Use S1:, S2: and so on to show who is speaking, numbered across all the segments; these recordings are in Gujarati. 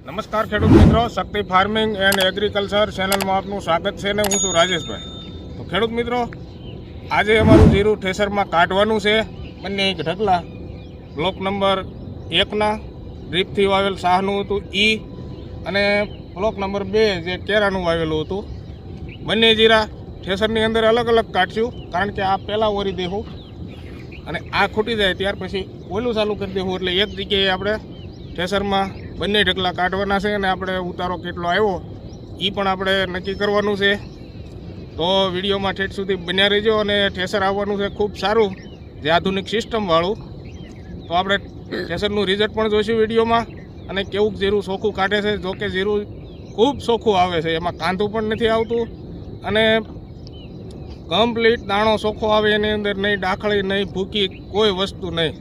S1: નમસ્કાર ખેડૂત મિત્રો, શક્તિ ફાર્મિંગ એન્ડ એગ્રીકલ્ચર ચેનલમાં આપનું સ્વાગત છે ને હું છું રાજેશભાઈ. તો ખેડૂત મિત્રો, આજે અમારું જીરું ઠેસરમાં કાઢવાનું છે. બંને એક ઢગલા બ્લોક નંબર 1ના ડ્રીપથી વાવેલ શાહનું હતું અને બ્લોક નંબર 2 જે કેરાનું વાવેલું હતું. બંને જીરા ઠેસરની અંદર અલગ અલગ કાઢશું, કારણ કે આ પહેલાં ઓરી દેવું અને આ ખૂટી જાય ત્યાર પછી ઓલું ચાલુ કરી દેવું, એટલે એક જગ્યાએ આપણે ઠેસરમાં બંને ઢગલા કાઢવાના છે અને આપણે ઉતારો કેટલો આવ્યો એ પણ આપણે નક્કી કરવાનું છે. તો વિડીયોમાં ઠેઠ સુધી બન્યા રહેજો. અને ઠેસર આવવાનું છે ખૂબ સારું, જે આધુનિક સિસ્ટમવાળું. તો આપણે ઠેસરનું રિઝલ્ટ પણ જોઈશું વિડીયોમાં, અને કેવું જીરું ચોખ્ખું કાઢે છે. જોકે જીરું ખૂબ ચોખ્ખું આવે છે, એમાં કાંધું પણ નથી આવતું અને કમ્પ્લીટ દાણો ચોખ્ખો આવે, એની અંદર નહીં ડાખળી નહીં ભૂકી કોઈ વસ્તુ નહીં.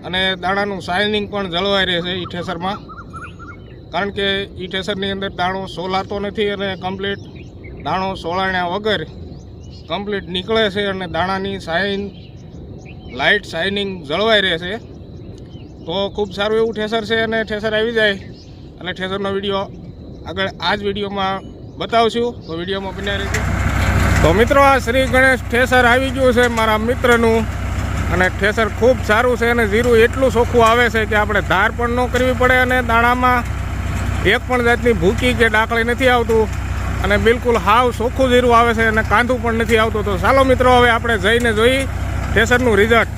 S1: અને દાણાનું શાઇનિંગ પણ જળવાઈ રહે છે એ ઠેસરમાં, કારણ કે એ ઠેસરની અંદર દાણો સોલાતો નથી અને કમ્પ્લીટ દાણો સોલાણ્યા વગર કમ્પ્લીટ નીકળે છે અને દાણાની લાઇટ શાઇનિંગ જળવાઈ રહે છે. તો ખૂબ સારું એવું ઠેસર છે અને ઠેસર આવી જાય અને ઠેસરનો વિડીયો આગળ આ જ વિડીયોમાં બતાવશું. તો વિડીયોમાં બન્યા રહેજો. તો મિત્રો, આ શ્રી ગણેશ ઠેસર આવી ગયું છે મારા મિત્રનું, અને ઠેસર ખૂબ સારું છે અને જીરું એટલું ચોખ્ખું આવે છે કે આપણે ધાર પણ ન કરવી પડે અને દાણામાં એક પણ જાતની ભૂકી કે ડાકળી નથી આવતું અને બિલકુલ હાવ ચોખ્ખું જીરું આવે છે અને કાંદું પણ નથી આવતું. તો ચાલો મિત્રો, હવે આપણે જઈને જોઈ ઠેસરનું રિઝલ્ટ.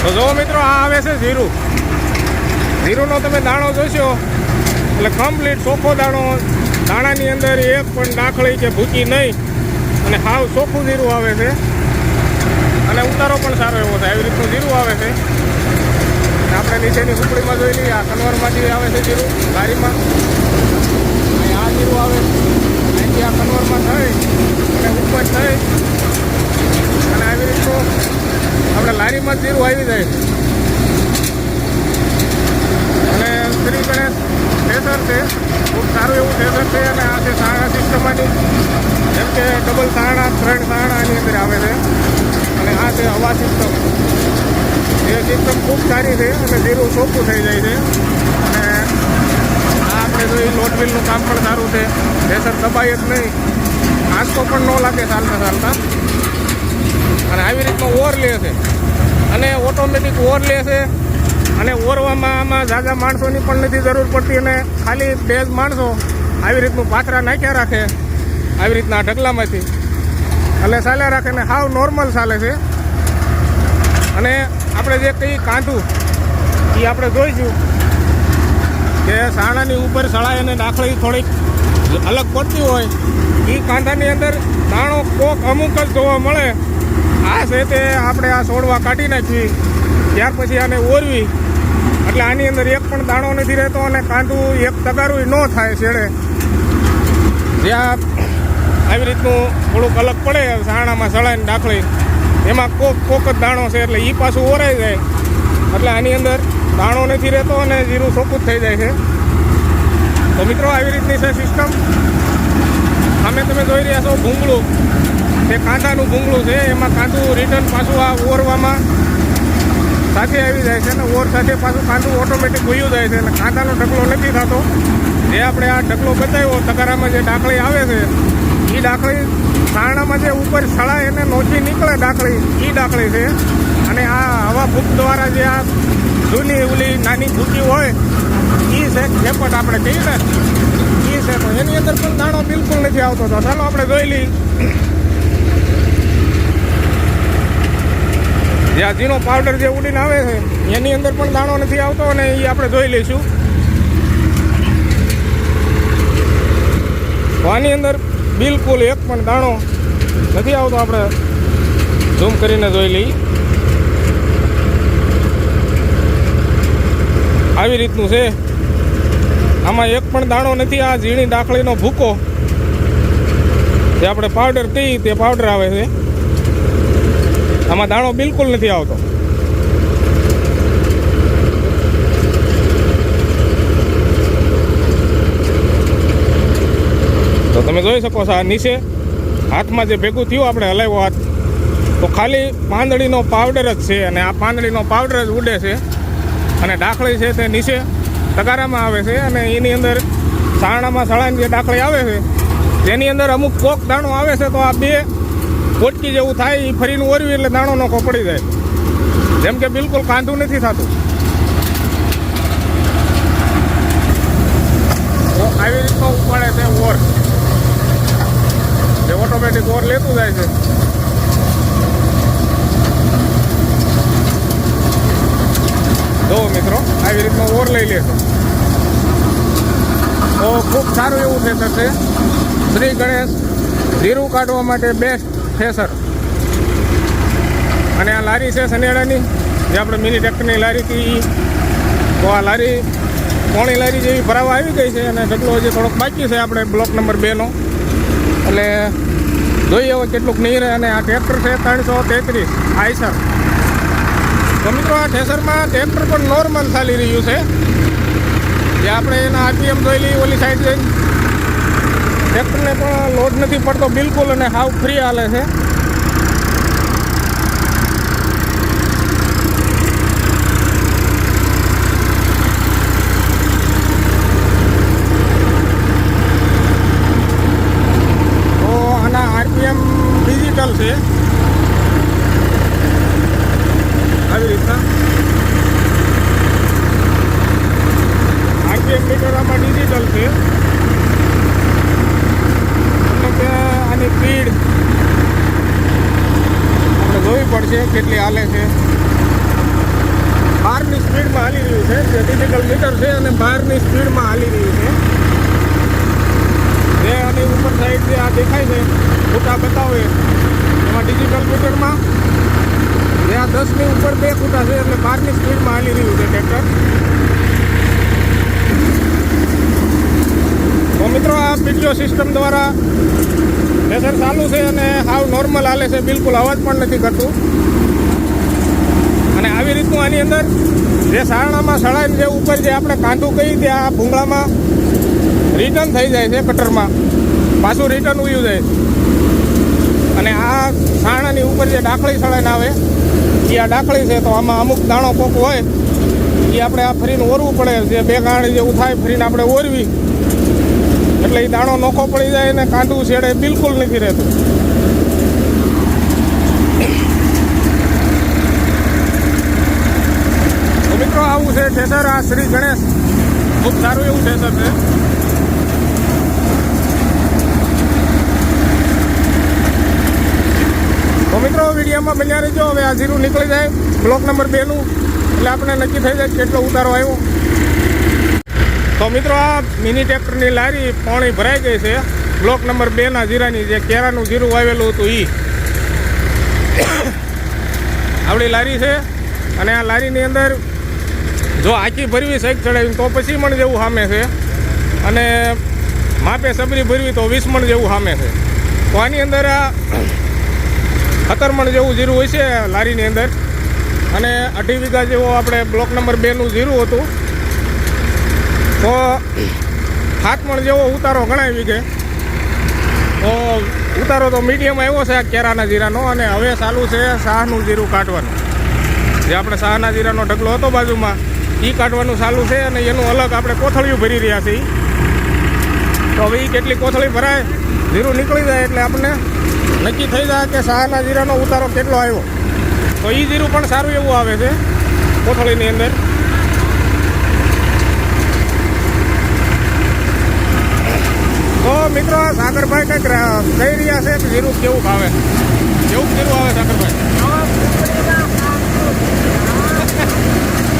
S1: તો જો મિત્રો, આ આવે છે જીરુંનો તમે દાણો જોશો એટલે કમ્પ્લીટ ચોખ્ખો દાણો, દાણાની અંદર એક પણ ડાખળી કે ભૂકી નહીં અને હાવ ચોખ્ખું જીરું આવે છે અને ઉતારો પણ સારો એવો થાય. આવી રીતનું જીરું આવે છે. આપણે નીચેની ઝૂંપડીમાં જોઈ લઈએ, આ કન્વરમાંથી આવે છે જીરું લારીમાં, અહીં આ જીરું આવે, અહીંથી આ કન્વરમાં થઈ અને ઉપર થઈ અને આવી રીતનું આપણે લારીમાં જીરું આવી જાય. અને શ્રી ગણેશ ઠેસર છે, ખૂબ સારું એવું ઠેસર છે. અને આ છે સાણા સિસ્ટમમાંથી, જેમ કે ડબલ સાણા 3 સાણા એની અંદર આવે છે. અને આ છે હવા સિસ્ટમ, એ સિસ્ટમ ખૂબ સારી છે અને જીરું ચોખ્ખું થઈ જાય છે. અને આ આપણે જોઈએ લોટ મિલનું કામ પણ સારું છે, ઠેસર દબાય જ નહીં, આંચકો પણ ન લાગે ચાલતા. અને આવી રીતનો ઓર લે છે અને ઓટોમેટિક ઓર લે છે. અને ઓરવામાં આમાં ઝાઝા માણસોની પણ નથી જરૂર પડતી અને ખાલી 2 જ માણસો આવી રીતનું પાથરા નાખ્યા રાખે આવી રીતના ઢગલામાંથી એટલે ચાલ્યા રાખે ને હાવ નોર્મલ ચાલે છે. અને આપણે જે કંઈ કાંધું એ આપણે જોઈશું કે સાણાની ઉપર સળાય અને ડાખળી થોડીક અલગ પડતી હોય, એ કાંધાની અંદર દાણો કોક અમુક જ જોવા મળે. આ છે તે આપણે આ છોડવા કાઢી નાખવી, ત્યાર પછી આને ઓરવી, એટલે આની અંદર એક પણ દાણો નથી રહેતો અને કાંદું એક તગારું ન થાય છેડે. જ્યાં આવી રીતનું થોડુંક અલગ પડે સાણામાં સળાઈને ડાખળી, એમાં કોક જ દાણો છે એટલે એ પાછું ઓરાઈ જાય, એટલે આની અંદર દાણો નથી રહેતો અને જીરું ચોખ્ખું જ થઈ જાય છે. તો મિત્રો, આવી રીતની છે સિસ્ટમ. સામે તમે જોઈ રહ્યા છો ભૂંગળું, તે કાંદાનું ભૂંગળું છે, એમાં કાંદું રિટર્ન પાછું આ ઓરવામાં સાથે આવી જાય છે અને ઓર સાથે પાછું કાંદું ઓટોમેટિક ભૂયું જાય છે. અને કાંદાનો ઢગલો નથી થતો. જે આપણે આ ઢગલો બતાવ્યો તગારામાં જે ડાકળી આવે છે, એ ડાકળી સારણામાં જે ઉપર સળાય એને નોચી નીકળે ડાકળી, એ ડાકળી છે. અને આ હવા ફૂંક દ્વારા જે આ જૂની ઓલી નાની ભૂકી હોય એ છે ઝેપટ આપણે કહીએ ને, એ છે. તો એની અંદર પણ દાણો બિલકુલ નથી આવતો. તો ચાલો આપણે જોઈ લઈએ. જે આ ઝીનો પાવડર જે ઉડીને આવે છે એની અંદર પણ દાણો નથી આવતો અને એ આપણે જોઈ લઈશું. તો આની અંદર બિલકુલ એક પણ દાણો નથી આવતો. આપણે ઝૂમ કરીને જોઈ લઈએ. આવી રીતનું છે, આમાં એક પણ દાણો નથી. આ ઝીણી ડાખળીનો ભૂકો જે આપણે પાવડર કહીએ તે પાવડર આવે છે, આમાં દાણો બિલકુલ નથી આવતો. તો તમે જોઈ શકો છો આ નીચે હાથમાં જે ભેગું થયું આપણે હલાવ્યો હાથ, તો તો ખાલી પાંદડીનો પાવડર જ છે અને આ પાંદડીનો પાવડર જ ઉડે છે અને ડાખળી છે તે નીચે તગારામાં આવે છે અને એની અંદર સારણામાં સળાની જે ડાખળી આવે છે તેની અંદર અમુક કોક દાણો આવે છે તો આ બે પોટકી જેવું થાય એ ફરીને ઓરવી એટલે દાણો નોખો પડી જાય, જેમ કે બિલકુલ કાંધું નથી થતું. તો આવી રીતનો ઉપાડે છે ઓર, જે ઓટોમેટિક ઓર લેતું જાય છે. જો મિત્રો આવી રીતનો ઓર લઈ લે છે તો ખૂબ સારું એવું થેસર છે. શ્રી ગણેશ જીરું કાઢવા માટે બેસ્ટ થેસર. અને આ લારી છે સનેડાની, જે આપણે મિની ટ્રેક્ટરની લારી હતી. તો આ લારી પોણી લારી જેવી ભરાવા આવી ગઈ છે અને ઢગલો હજી થોડોક બાકી છે આપણે બ્લોક નંબર 2નો. એટલે જોઈએ હવે કેટલુંક નહીં રહે. અને આ ટ્રેક્ટર છે 333 આઈસર. તો મિત્રો આ થેસરમાં ટ્રેક્ટર પણ નોર્મલ ચાલી રહ્યું છે, જે આપણે એના આરપીએમ જોઈ લઈએ ઓલી સાઈડ જઈને. ટ્રેક્ટરને પણ લોડ નથી પડતો બિલકુલ અને હાવ ફ્રી હાલે છે. તો આના આરપીએમ ડિજિટલ છે આવી રીતના. આરપીએમ મીટર આમાં ડિજિટલ છે એટલે કે આની સ્પીડ આપણે જોવી પડશે કેટલી હાલે છે. બહારની સ્પીડમાં હાલી રહ્યું છે, જે ડિજિટલ મીટર છે અને બહારની સ્પીડમાં હાલી રહ્યું છે. જે આની ઉપર સાઈડ જે આ દેખાય છે ખૂટા બતાવે એમાં ડિજિટલ મીટરમાં જે આ 10ની ઉપર 2 ખૂટા છે એટલે બહારની સ્પીડમાં હાલી રહ્યું છે ટ્રેક્ટર. તો મિત્રો આ પીટીઓ સિસ્ટમ દ્વારા થેસર ચાલુ છે અને હાવ નોર્મલ હાલે છે, બિલકુલ અવાજ પણ નથી કરતું. અને આવી રીતનું આની અંદર જે સારણામાં સળાઈને જે ઉપર જે આપણે કાંધું કહી તે આ ભૂંગળામાં રિટર્ન થઈ જાય છે, કટરમાં પાછું રિટર્ન ઉયું જાય. અને આ સારણાની ઉપર જે ડાખળી સળાઈને આવે એ આ ડાખળી છે. તો આમાં અમુક દાણો કોક હોય એ આપણે આ ફરીને ઓરવું પડે, જે 2 ગાંઠ જેવું થાય ફરીને આપણે ઓરવી એટલે એ દાણો નોખો પડી જાય અને કાંદું છેડે બિલકુલ નથી રહેતું. તો મિત્રો આવું છે થેસર. આ શ્રી ગણેશ ખૂબ સારું એવું થેસર છે. તો મિત્રો વિડીયોમાં બન્યા રહેજો. હવે આ જીરું નીકળી જાય બ્લોક નંબર 2નું એટલે આપણે નક્કી થઈ જાય કેટલો ઉતારો આવ્યો. તો મિત્રો આ મિની ટ્રેક્ટરની લારી પાણી ભરાઈ ગઈ છે બ્લોક નંબર 2ના જીરાની, જે કેરાનું જીરું વાવેલું હતું એ આવડી લારી છે. અને આ લારીની અંદર જો આખી ભરવી સૈક ચડાવી તો 25 મણ જેવું સામે છે અને માપે સબરી ભરવી તો 20 મણ જેવું સામે છે. તો આની અંદર આ 17 મણ જેવું જીરું હોય છે લારીની અંદર. અને 2.5 વીઘા જેવો આપણે બ્લોક નંબર 2નું જીરું હતું. તો 7 મણ જેવો ઉતારો ગણાય વીઘે. તો ઉતારો તો મીડિયમ આવ્યો છે આ કેરાના જીરાનો. અને હવે ચાલુ છે શાહનું જીરું કાઢવાનું, જે આપણે શાહના જીરાનો ઢગલો હતો બાજુમાં એ કાઢવાનું ચાલુ છે. અને એનું અલગ આપણે કોથળીઓ ભરી રહ્યા છીએ. તો હવે એ કેટલી કોથળી ભરાય જીરું નીકળી જાય એટલે આપણને નક્કી થઈ જાય કે શાહના જીરાનો ઉતારો કેટલો આવ્યો. તો એ જીરું પણ સારું એવું આવે છે કોથળીની અંદર. તો મિત્રો સાગરભાઈ કંઈક કહી રહ્યા છે કે જીરું કેવું ભાવે, કેવું જીરું આવે સાગરભાઈ?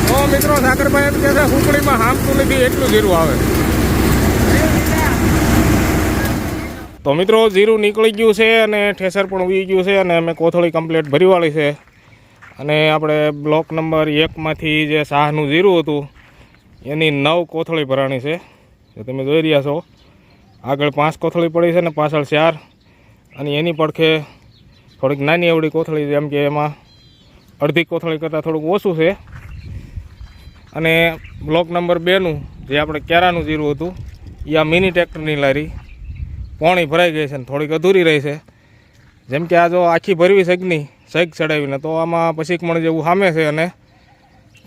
S1: તો મિત્રો સાગરભાઈ એમ કહે છે હુંકડીમાં હામતું નથી એટલું જીરું આવે. તો મિત્રો જીરું નીકળી ગયું છે અને ઠેસર પણ ઉઈ ગયું છે અને અમે કોથળી કમ્પ્લીટ ભરીવાળી છે. અને આપણે બ્લોક નંબર 1માંથી જે શાહનું જીરું હતું એની 9 કોથળી ભરાણી છે, જે તમે જોઈ રહ્યા છો. આગળ 5 કોથળી પડી છે ને પાછળ 4. અને એની પડખે થોડીક નાની એવડી કોથળી, જેમ કે એમાં અડધી કોથળી કરતાં થોડુંક ઓછું છે. અને બ્લોક નંબર 2નું જે આપણે કેરાનું જીરું હતું એ આ મિની ટ્રેક્ટરની લારી પાણી ભરાઈ ગઈ છે ને થોડીક અધૂરી રહી છે. જેમ કે આ જો આખી ભરવી સગની સૈક ચડાવીને, તો આમાં 25 મણ જેવું સામે છે અને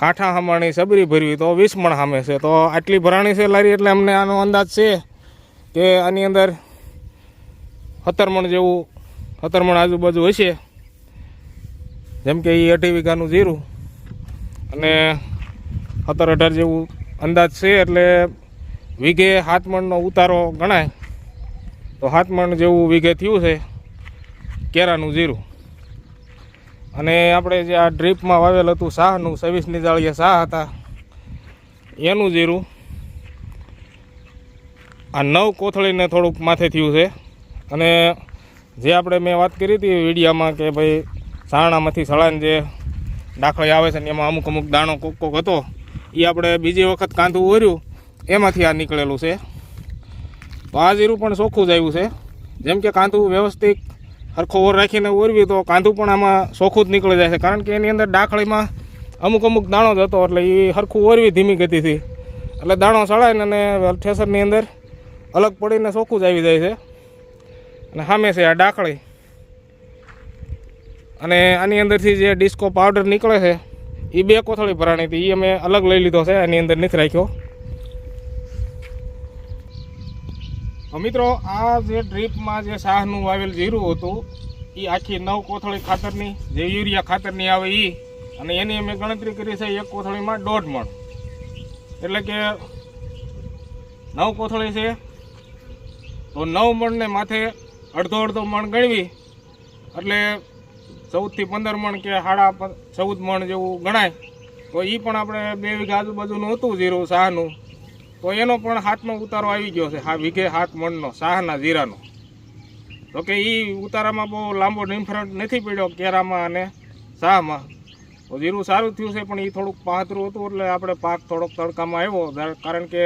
S1: કાંઠા હમાણી સબરી ભરવી તો 20 મણ સામે છે. તો આટલી ભરાણી છે લારી, એટલે અમને આનો અંદાજ છે કે આની અંદર 17 મણ જેવું 17 મણ આજુબાજુ હશે. જેમ કે એ 18 વીઘાનું જીરું અને 17-18 જેવું અંદાજ છે, એટલે વીઘે 7 મણનો ઉતારો ગણાય. તો 7 મણ જેવું વીઘે થયું છે કેરાનું જીરું. અને આપણે જે આ ડ્રીપમાં વાવેલ હતું શાહનું 26ની જાળીએ શાહ હતા એનું જીરું આ 9 કોથળીને થોડુંક માથે થયું છે. અને જે આપણે મેં વાત કરી હતી વિડીયામાં કે ભાઈ સારણામાંથી સળાને જે દાખલા આવે છે ને એમાં અમુક દાણો કોક હતો, એ આપણે બીજી વખત કાંધું ઓર્યું એમાંથી આ નીકળેલું છે. તો આ જીરું પણ ચોખ્ખું જ આવ્યું છે. જેમ કે કાંધું વ્યવસ્થિત સરખો ઓર રાખીને ઓરવી તો કાંધું પણ આમાં ચોખ્ખું જ નીકળી જાય છે, કારણ કે એની અંદર દાખલીમાં અમુક દાણો જ હતો, એટલે એ સરખું ઓરવી ધીમી ગતિથી, એટલે દાણો સળાઈને અને ઠેસરની અંદર અલગ પડીને ચોખ્ખું જ આવી જાય છે. અને સામે છે આ ડાકળી, અને આની અંદરથી જે ડિસ્કો પાવડર નીકળે છે એ 2 કોથળી ભરાણી હતી, એ અમે અલગ લઈ લીધો છે, એની અંદર નથી રાખ્યો. મિત્રો આ જે ડ્રીપમાં જે શાહનું વાવેલ જીરું હતું એ આખી 9 કોથળી ખાતરની જે યુરિયા ખાતરની આવે એ, અને એની અમે ગણતરી કરી છે 1 કોથળીમાં 1.5 મણ, એટલે કે 9 કોથળી છે તો 9 મણને માથે અડધો મણ ગણવી એટલે 14 થી 15 મણ કે 14.5 મણ જેવું ગણાય. તો એ પણ આપણે 2 વીઘા આજુબાજુનું હતું જીરું શાહનું, તો એનો પણ 7મો ઉતારો આવી ગયો છે. વીઘે 7 મણનો શાહના જીરાનો. તો કે એ ઉતારામાં બહુ લાંબો ડિફરન્ટ નથી પડ્યો કેરામાં અને શાહમાં. તો જીરું સારું થયું છે, પણ એ થોડુંક પાતળું હતું, એટલે આપણે પાક થોડોક તડકામાં આવ્યો, કારણ કે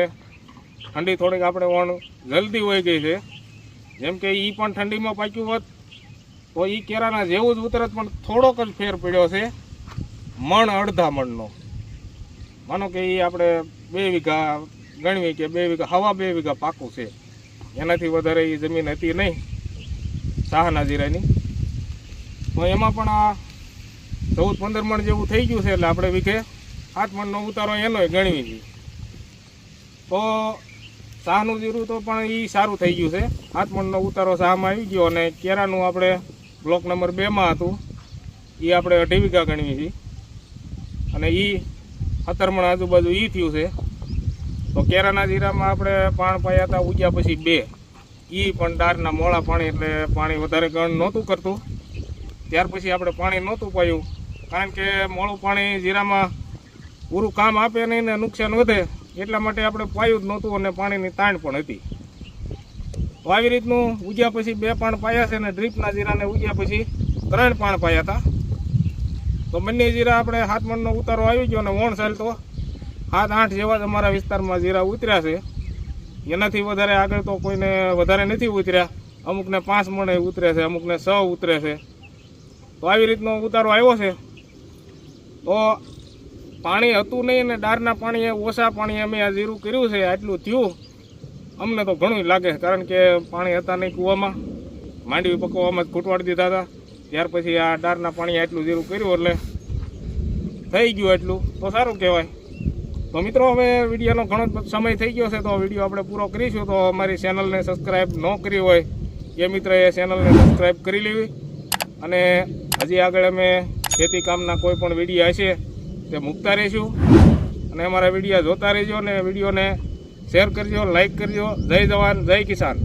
S1: ઠંડી થોડીક આપણે વણ જલ્દી વહી ગઈ છે. જેમ કે એ પણ ઠંડીમાં પાક્યું હોત તો એ કેરાના જેવું જ ઉતરત, પણ થોડોક જ ફેર પડ્યો છે, મણ અડધા મણનો. માનો કે એ આપણે 2 વીઘા ગણવી કે 2 વીઘા 2.5 વીઘા પાકું છે, એનાથી વધારે એ જમીન હતી નહીં શાહના જીરાની. તો એમાં પણ આ 14-15 મણ જેવું થઈ ગયું છે, એટલે આપણે વીઘે 7 મણનો ઉતારો એનોય ગણવી છે. તો શાહનું જીરું તો પણ એ સારું થઈ ગયું છે, 7 મણનો ઉતારો શાહમાં આવી ગયો. અને કેરાનું આપણે બ્લોક નંબર 2માં હતું એ આપણે 2.5 વીઘા ગણવી છે, અને એ 17 મણ આજુબાજુ એ થયું છે. તો કેરાના જીરામાં આપણે પાણ પાયા હતા ઉગ્યા પછી 2, એ પણ ડારના મોળા પાણી, એટલે પાણી વધારે ગણ નહોતું કરતું. ત્યાર પછી આપણે પાણી નહોતું પાયું, કારણ કે મોળું પાણી જીરામાં પૂરું કામ આપે નહીં ને નુકસાન વધે, એટલા માટે આપણે પાયું જ નહોતું, અને પાણીની તાણ પણ હતી. તો આવી રીતનું ઉગ્યા પછી 2 પાણ પાયા છે, અને ડ્રીપના જીરાને ઉગ્યા પછી 3 પાણ પાયા હતા. તો બંને જીરા આપણે 7 મણનો ઉતારો આવી ગયો, અને વણ સાલ તો 7-8 જેવા જ અમારા વિસ્તારમાં જીરા ઉતર્યા છે. એનાથી વધારે આગળ તો કોઈને વધારે નથી ઉતર્યા, અમુકને 5 મણે ઉતરે છે, અમુકને 6 ઉતરે છે. તો આવી રીતનો ઉતારો આવ્યો છે. તો પાણી હતું નહીં, અને ડારના પાણીએ ઓછા પાણી અમે આ જીરું કર્યું છે, આટલું થયું અમને તો ઘણું લાગે, કારણ કે પાણી હતા નહીં કૂવામાં, માંડવી પકવવામાં જ ખૂટવાડી દીધા હતા. ત્યાર પછી આ ડારના પાણી આટલું જીરું કર્યું, એટલે થઈ ગયું એટલું, તો સારું કહેવાય. તો મિત્રો હવે વિડીયોનો ઘણો સમય થઈ ગયો છે, તો વિડીયો આપણે પૂરો કરીશું. તો અમારી ચેનલને સબસ્ક્રાઈબ ન કરી હોય એ મિત્રએ ચેનલને સબસ્ક્રાઈબ કરી લેવી, અને હજી આગળ અમે ખેતી કામના કોઈ પણ વિડીયો હશે તે મૂકતા રહીશું. અને અમારા વિડીયો જોતા રહેજો, અને વિડીયોને શેર કરજો, લાઈક કરજો. જય જવાન, જય કિસાન.